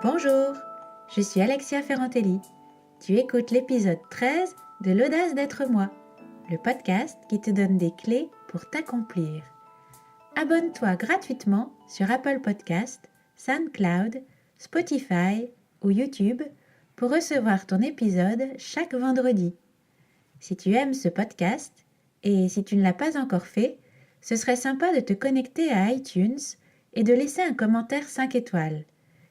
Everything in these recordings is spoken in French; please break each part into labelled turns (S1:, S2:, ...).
S1: Bonjour, je suis Alexia Ferrantelli. Tu écoutes l'épisode 13 de l'audace d'être moi, le podcast qui te donne des clés pour t'accomplir. Abonne-toi gratuitement sur Apple Podcast, SoundCloud, Spotify ou YouTube pour recevoir ton épisode chaque vendredi. Si tu aimes ce podcast, et si tu ne l'as pas encore fait, ce serait sympa de te connecter à iTunes et de laisser un commentaire 5 étoiles.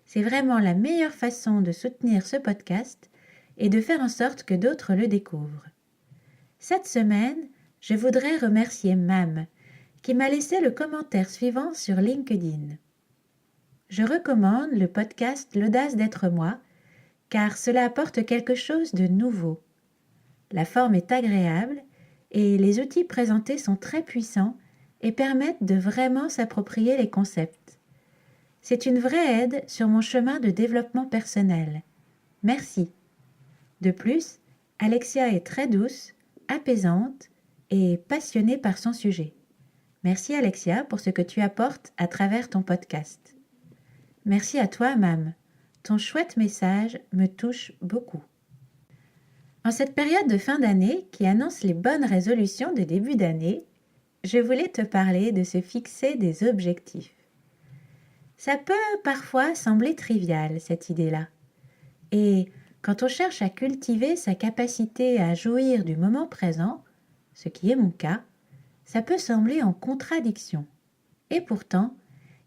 S1: C'est vraiment la meilleure façon de soutenir ce podcast et de faire en sorte que d'autres le découvrent. Cette semaine, je voudrais remercier Mam, qui m'a laissé le commentaire suivant sur LinkedIn. Je recommande le podcast L'audace d'être moi, car cela apporte quelque chose de nouveau. La forme est agréable et les outils présentés sont très puissants et permettent de vraiment s'approprier les concepts. C'est une vraie aide sur mon chemin de développement personnel. Merci. De plus, Alexia est très douce, apaisante et passionnée par son sujet. Merci Alexia pour ce que tu apportes à travers ton podcast. Merci à toi, Mam. Ton chouette message me touche beaucoup. En cette période de fin d'année qui annonce les bonnes résolutions de début d'année, je voulais te parler de se fixer des objectifs. Ça peut parfois sembler trivial, cette idée-là. Et quand on cherche à cultiver sa capacité à jouir du moment présent, ce qui est mon cas, ça peut sembler en contradiction. Et pourtant,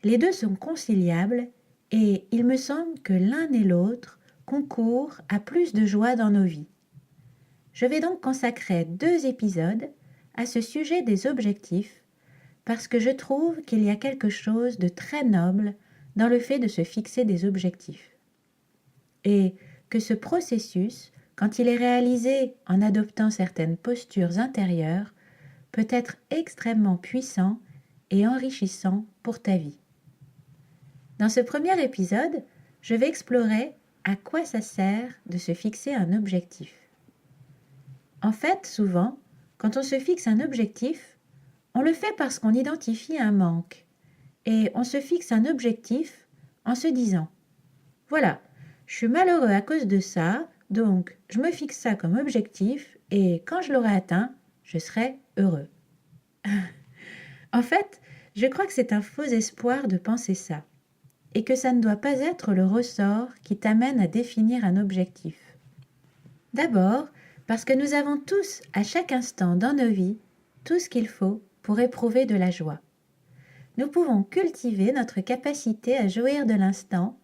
S1: les deux sont conciliables et il me semble que l'un et l'autre concourent à plus de joie dans nos vies. Je vais donc consacrer 2 épisodes à ce sujet des objectifs parce que je trouve qu'il y a quelque chose de très noble dans le fait de se fixer des objectifs. Et que ce processus, quand il est réalisé en adoptant certaines postures intérieures, peut être extrêmement puissant et enrichissant pour ta vie. Dans ce premier épisode, je vais explorer à quoi ça sert de se fixer un objectif. En fait, souvent, quand on se fixe un objectif, on le fait parce qu'on identifie un manque et on se fixe un objectif en se disant « Voilà, je suis malheureux à cause de ça, donc je me fixe ça comme objectif et quand je l'aurai atteint, je serai heureux. » En fait, je crois que c'est un faux espoir de penser ça et que ça ne doit pas être le ressort qui t'amène à définir un objectif. D'abord, parce que nous avons tous, à chaque instant dans nos vies, tout ce qu'il faut pour éprouver de la joie. Nous pouvons cultiver notre capacité à jouir de l'instant,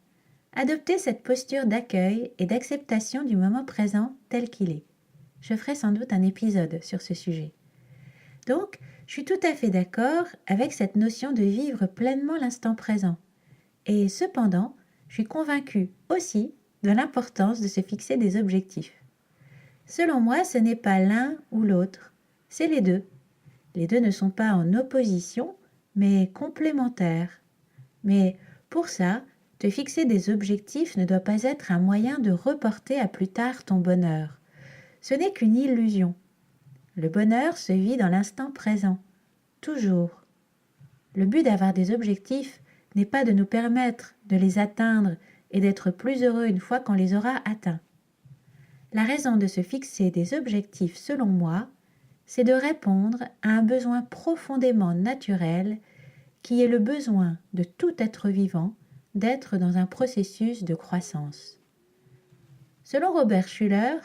S1: adopter cette posture d'accueil et d'acceptation du moment présent tel qu'il est. Je ferai sans doute un épisode sur ce sujet. Donc, je suis tout à fait d'accord avec cette notion de vivre pleinement l'instant présent. Et cependant, je suis convaincue aussi de l'importance de se fixer des objectifs. Selon moi, ce n'est pas l'un ou l'autre, c'est les deux. Les deux ne sont pas en opposition, mais complémentaires. Mais pour ça, te fixer des objectifs ne doit pas être un moyen de reporter à plus tard ton bonheur. Ce n'est qu'une illusion. Le bonheur se vit dans l'instant présent, toujours. Le but d'avoir des objectifs n'est pas de nous permettre de les atteindre et d'être plus heureux une fois qu'on les aura atteints. La raison de se fixer des objectifs, selon moi, c'est de répondre à un besoin profondément naturel qui est le besoin de tout être vivant d'être dans un processus de croissance. Selon Robert Schuller,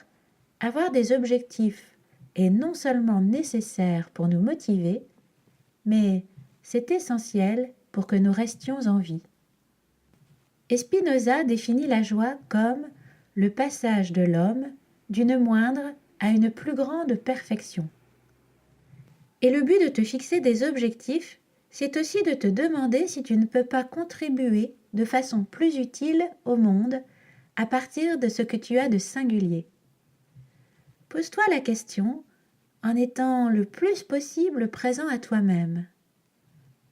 S1: avoir des objectifs est non seulement nécessaire pour nous motiver, mais c'est essentiel pour que nous restions en vie. Et Spinoza définit la joie comme le passage de l'homme d'une moindre à une plus grande perfection. Et le but de te fixer des objectifs, c'est aussi de te demander si tu ne peux pas contribuer de façon plus utile au monde à partir de ce que tu as de singulier. Pose-toi la question en étant le plus possible présent à toi-même.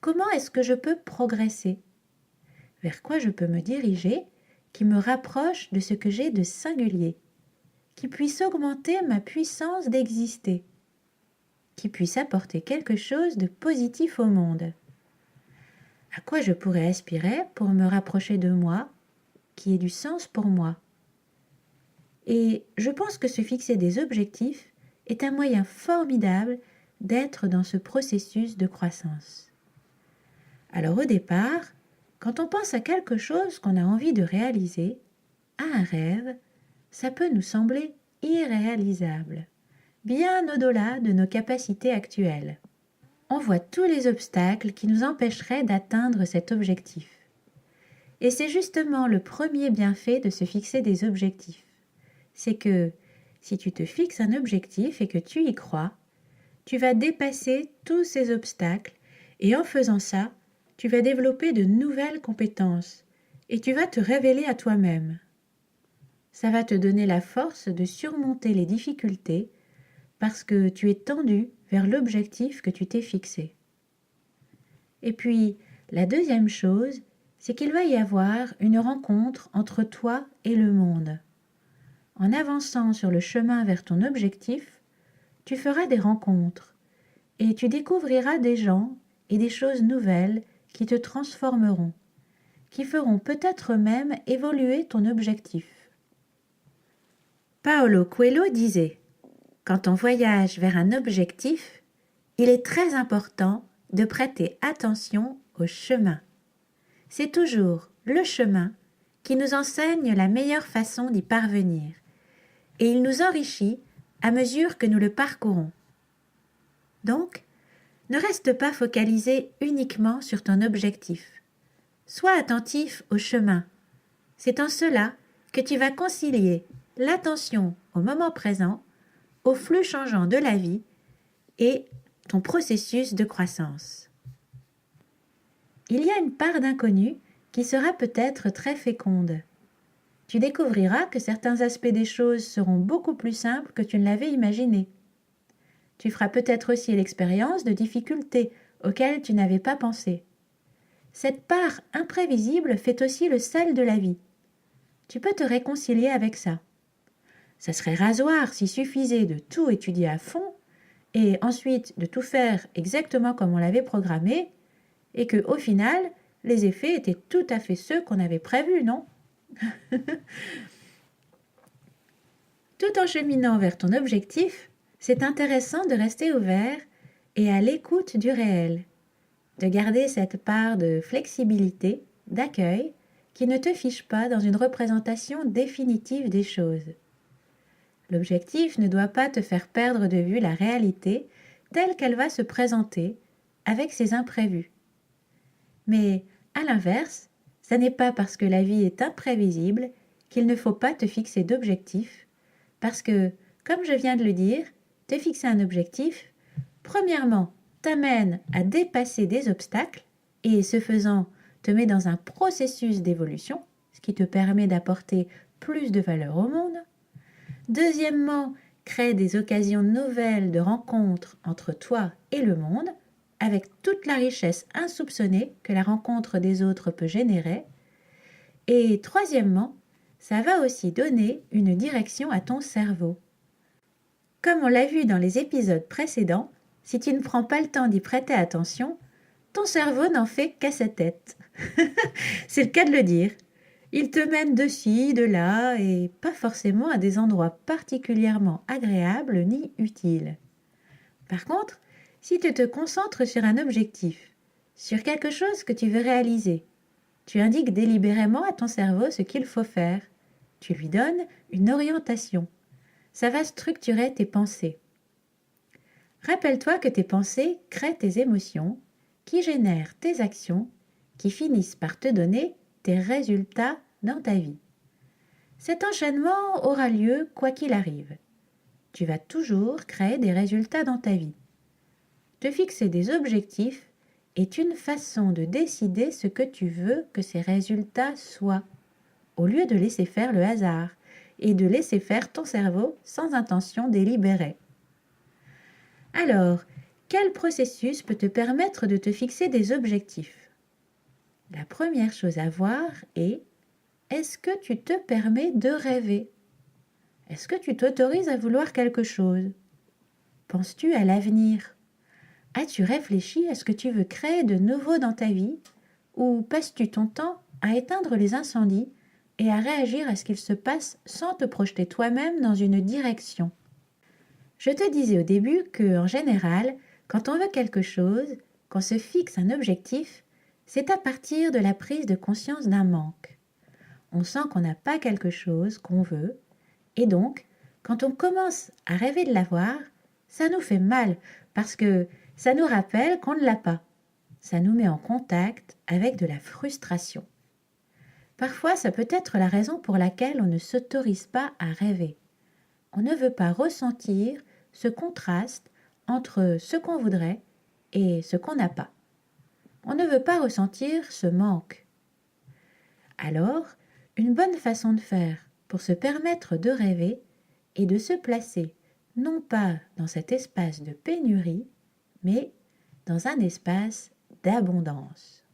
S1: Comment est-ce que je peux progresser? Vers quoi je peux me diriger qui me rapproche de ce que j'ai de singulier, qui puisse augmenter ma puissance d'exister, qui puisse apporter quelque chose de positif au monde? À quoi je pourrais aspirer pour me rapprocher de moi, qui ait du sens pour moi. Et je pense que se fixer des objectifs est un moyen formidable d'être dans ce processus de croissance. Alors au départ, quand on pense à quelque chose qu'on a envie de réaliser, à un rêve, ça peut nous sembler irréalisable, bien au-delà de nos capacités actuelles. On voit tous les obstacles qui nous empêcheraient d'atteindre cet objectif. Et c'est justement le premier bienfait de se fixer des objectifs. C'est que si tu te fixes un objectif et que tu y crois, tu vas dépasser tous ces obstacles et en faisant ça, tu vas développer de nouvelles compétences et tu vas te révéler à toi-même. Ça va te donner la force de surmonter les difficultés parce que tu es tendu vers l'objectif que tu t'es fixé. Et puis, la deuxième chose, c'est qu'il va y avoir une rencontre entre toi et le monde. En avançant sur le chemin vers ton objectif, tu feras des rencontres et tu découvriras des gens et des choses nouvelles qui te transformeront, qui feront peut-être même évoluer ton objectif. Paulo Coelho disait « Quand on voyage vers un objectif, il est très important de prêter attention au chemin. C'est toujours le chemin qui nous enseigne la meilleure façon d'y parvenir, et il nous enrichit à mesure que nous le parcourons. Donc, ne reste pas focalisé uniquement sur ton objectif. Sois attentif au chemin. C'est en cela que tu vas concilier l'attention au moment présent, au flux changeant de la vie et ton processus de croissance. Il y a une part d'inconnu qui sera peut-être très féconde. Tu découvriras que certains aspects des choses seront beaucoup plus simples que tu ne l'avais imaginé. Tu feras peut-être aussi l'expérience de difficultés auxquelles tu n'avais pas pensé. Cette part imprévisible fait aussi le sel de la vie. Tu peux te réconcilier avec ça. Ça serait rasoir s'il suffisait de tout étudier à fond et ensuite de tout faire exactement comme on l'avait programmé et que, au final, les effets étaient tout à fait ceux qu'on avait prévus, non? Tout en cheminant vers ton objectif, c'est intéressant de rester ouvert et à l'écoute du réel, de garder cette part de flexibilité, d'accueil, qui ne te fiche pas dans une représentation définitive des choses. L'objectif ne doit pas te faire perdre de vue la réalité telle qu'elle va se présenter, avec ses imprévus. Mais, à l'inverse, ça n'est pas parce que la vie est imprévisible qu'il ne faut pas te fixer d'objectif, parce que, comme je viens de le dire, te fixer un objectif, premièrement, t'amène à dépasser des obstacles et, ce faisant, te met dans un processus d'évolution, ce qui te permet d'apporter plus de valeur au monde. Deuxièmement, crée des occasions nouvelles de rencontres entre toi et le monde, avec toute la richesse insoupçonnée que la rencontre des autres peut générer. Et troisièmement, ça va aussi donner une direction à ton cerveau. Comme on l'a vu dans les épisodes précédents, si tu ne prends pas le temps d'y prêter attention, ton cerveau n'en fait qu'à sa tête. C'est le cas de le dire. Il te mène de ci, de là, et pas forcément à des endroits particulièrement agréables ni utiles. Par contre, si tu te concentres sur un objectif, sur quelque chose que tu veux réaliser, tu indiques délibérément à ton cerveau ce qu'il faut faire. Tu lui donnes une orientation. Ça va structurer tes pensées. Rappelle-toi que tes pensées créent tes émotions, qui génèrent tes actions, qui finissent par te donner tes résultats dans ta vie. Cet enchaînement aura lieu quoi qu'il arrive. Tu vas toujours créer des résultats dans ta vie. Te fixer des objectifs est une façon de décider ce que tu veux que ces résultats soient, au lieu de laisser faire le hasard et de laisser faire ton cerveau sans intention délibérée. Alors, quel processus peut te permettre de te fixer des objectifs? La première chose à voir est: est-ce que tu te permets de rêver? Est-ce que tu t'autorises à vouloir quelque chose? Penses-tu à l'avenir? As-tu réfléchi à ce que tu veux créer de nouveau dans ta vie? Ou passes-tu ton temps à éteindre les incendies et à réagir à ce qu'il se passe sans te projeter toi-même dans une direction. Je te disais au début que, en général, quand on veut quelque chose, qu'on se fixe un objectif, c'est à partir de la prise de conscience d'un manque. On sent qu'on n'a pas quelque chose qu'on veut, et donc, quand on commence à rêver de l'avoir, ça nous fait mal parce que ça nous rappelle qu'on ne l'a pas. Ça nous met en contact avec de la frustration. Parfois, ça peut être la raison pour laquelle on ne s'autorise pas à rêver. On ne veut pas ressentir ce contraste entre ce qu'on voudrait et ce qu'on n'a pas. On ne veut pas ressentir ce manque. Alors, une bonne façon de faire pour se permettre de rêver est de se placer non pas dans cet espace de pénurie, mais dans un espace d'abondance.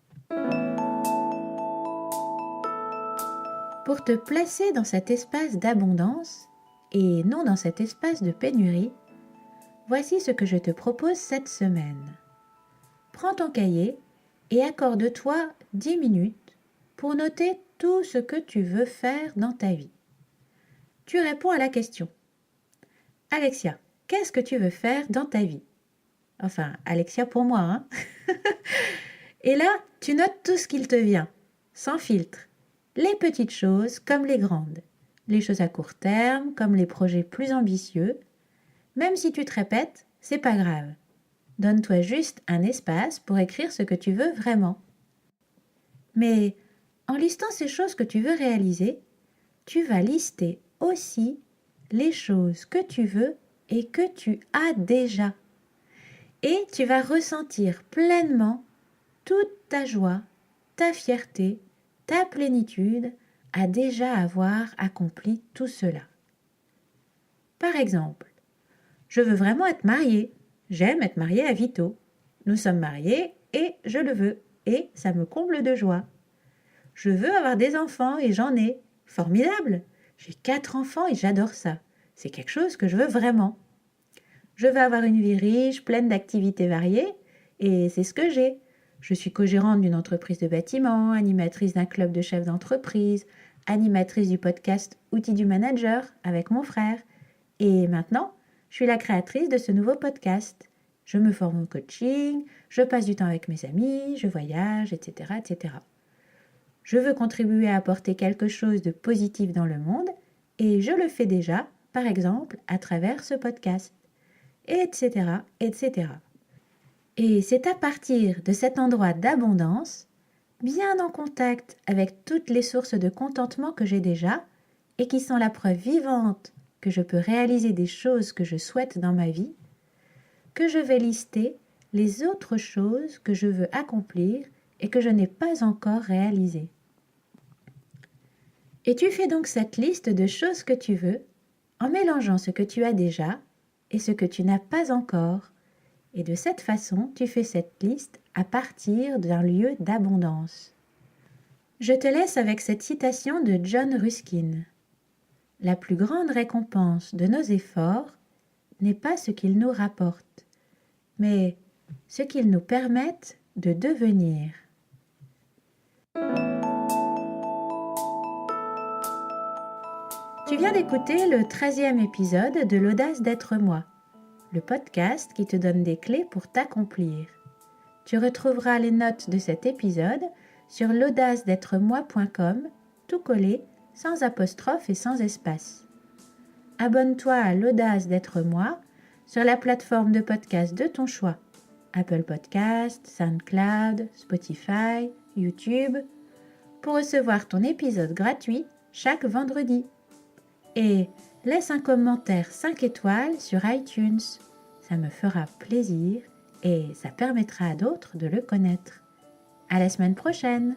S1: Pour te placer dans cet espace d'abondance et non dans cet espace de pénurie, voici ce que je te propose cette semaine. Prends ton cahier et accorde-toi 10 minutes pour noter tout ce que tu veux faire dans ta vie. Tu réponds à la question. Alexia, qu'est-ce que tu veux faire dans ta vie? Enfin, Alexia pour moi, hein. Et là, tu notes tout ce qu'il te vient, sans filtre. Les petites choses comme les grandes. Les choses à court terme comme les projets plus ambitieux. Même si tu te répètes, c'est pas grave. Donne-toi juste un espace pour écrire ce que tu veux vraiment. Mais en listant ces choses que tu veux réaliser, tu vas lister aussi les choses que tu veux et que tu as déjà. Et tu vas ressentir pleinement toute ta joie, ta fierté, ta plénitude à déjà avoir accompli tout cela. Par exemple, je veux vraiment être mariée. J'aime être mariée à Vito. Nous sommes mariés et je le veux. Et ça me comble de joie. Je veux avoir des enfants et j'en ai. Formidable! J'ai 4 enfants et j'adore ça. C'est quelque chose que je veux vraiment. Je veux avoir une vie riche, pleine d'activités variées et c'est ce que j'ai. Je suis co-gérante d'une entreprise de bâtiment, animatrice d'un club de chefs d'entreprise, animatrice du podcast Outils du manager avec mon frère. Et maintenant, je suis la créatrice de ce nouveau podcast. Je me forme au coaching, je passe du temps avec mes amis, je voyage, etc., etc. Je veux contribuer à apporter quelque chose de positif dans le monde et je le fais déjà, par exemple, à travers ce podcast, etc., etc. Et c'est à partir de cet endroit d'abondance, bien en contact avec toutes les sources de contentement que j'ai déjà et qui sont la preuve vivante que je peux réaliser des choses que je souhaite dans ma vie, que je vais lister les autres choses que je veux accomplir et que je n'ai pas encore réalisées. Et tu fais donc cette liste de choses que tu veux en mélangeant ce que tu as déjà et ce que tu n'as pas encore. Et de cette façon, tu fais cette liste à partir d'un lieu d'abondance. Je te laisse avec cette citation de John Ruskin. La plus grande récompense de nos efforts n'est pas ce qu'ils nous rapportent, mais ce qu'ils nous permettent de devenir. Tu viens d'écouter le 13e épisode de l'Audace d'être moi, le podcast qui te donne des clés pour t'accomplir. Tu retrouveras les notes de cet épisode sur l'audace-d'être-moi.com, tout collé, sans apostrophe et sans espace. Abonne-toi à l'Audace d'être moi sur la plateforme de podcast de ton choix. Apple Podcast, SoundCloud, Spotify, YouTube, pour recevoir ton épisode gratuit chaque vendredi. Et laisse un commentaire 5 étoiles sur iTunes. Ça me fera plaisir et ça permettra à d'autres de le connaître. À la semaine prochaine!